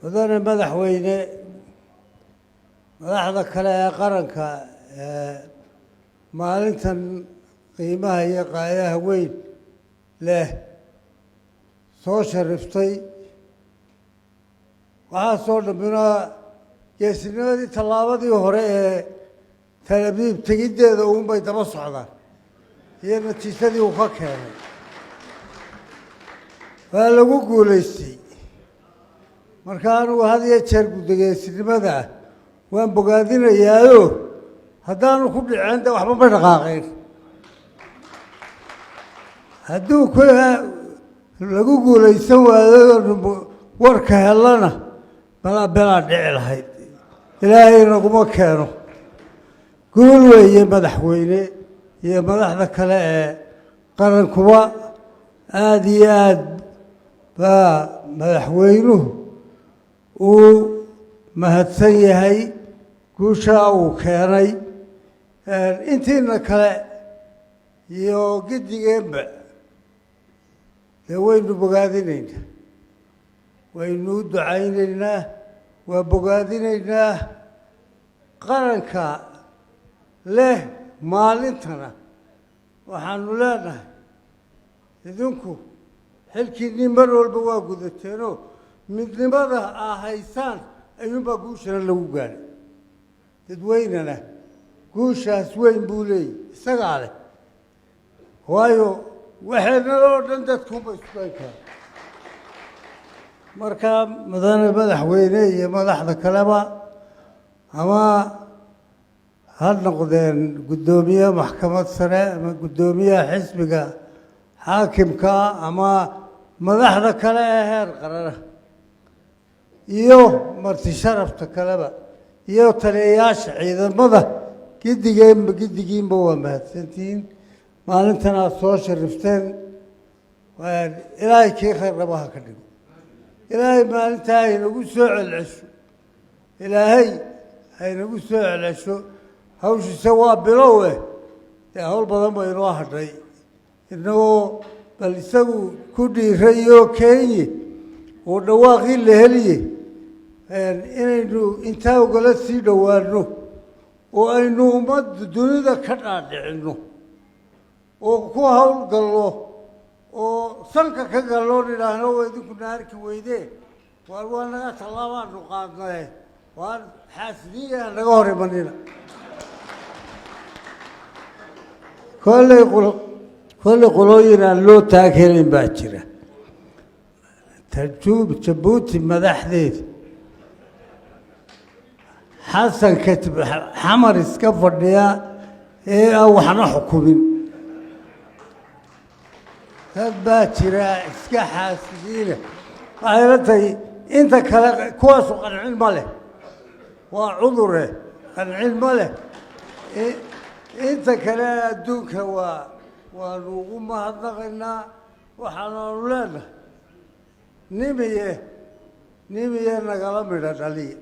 mudane madaxweyne madaxda kale ee qaranka maalintan qiimaha iyo qaayaha weyn leh soo shariftay waxaa soo dhammina geesinimadii tallaabadii hore ee talabiib tegiddeeda uunbay daba socdaan iyo natiijadii uu ka keenay waa lagu guulaystay marka anugu had iyo jeer guddageesinimada ah waan bogaadinayaayo haddaanu ku dhiceen de waxba ma dhaqaaqeen hadduu lagu guulaysan waayo warka helana belaa dhici lahayd ilaahay naguma keeno guul weeye madaxweyne iyo madaxda kale ee qarankuba aada iyo aad baa madaxweynuhu uu mahadsan yahay guushaa uu keenay intiina kale iyo giddigeenba dee waynu bogaadinaynaa waynu u ducaynaynaa waa bogaadinaynaa qaranka leh maalintana waxaanu leenahay idinku xilkiinnii mar walba waa gudateenoo midnimada aa haysaan ayuunbaa guushana lagu gaadhay dadweynena guushaas weyn buu leeyahy isagaa leh waayo waxeenala oo dhan dadkuunba iskugayn kara marka mudane madaxweyne iyo madaxda kaleba ama ha noqdeen guddoomiye maxkamad sare ama guddoomiyaha xisbiga xaakimka ama madaxda kale ee heer qarana iyo marti sharafta kaleba iyo taliyayaasha ciidamada giddigiinba waa mahadsantihiin maalintan aad soo sharifteen ilaahay kii khayr raba ha ka dhigo ilaahay maalintaa haynagu soo celcesho ilaahay haynagu soo celcesho hawshiise waa bilowe dee hawl badan ba inoo hadhay inagoo bal isagu ku dhiirayoo keenye oo dhawaaqii la heliye inaynu intaa ugala sii dhowaano oo aynu ummadda dunida ka dhaadhicinno oo ku hawlgallo oo sanka ka gallo nidhaahno waa idinku naarki weydeen waar waa naga tallaabaanu qaadnaye waan xaasidiinyaha naga hor imanina kolley qolooyin aan loo taag helayn baa jira jabuuti madaxdeeda xasanka xamar iska fadhiya ee aan waxna xukumin dad baa jira iska xaasidiina waxay la tahay inta kale kuwaasu qancin ma leh waa cudure qancin ma leh inta kale adduunka waanu ugu mahadnaqaynaa waxaanaanu leenahay nimiye nagala midho dhaliya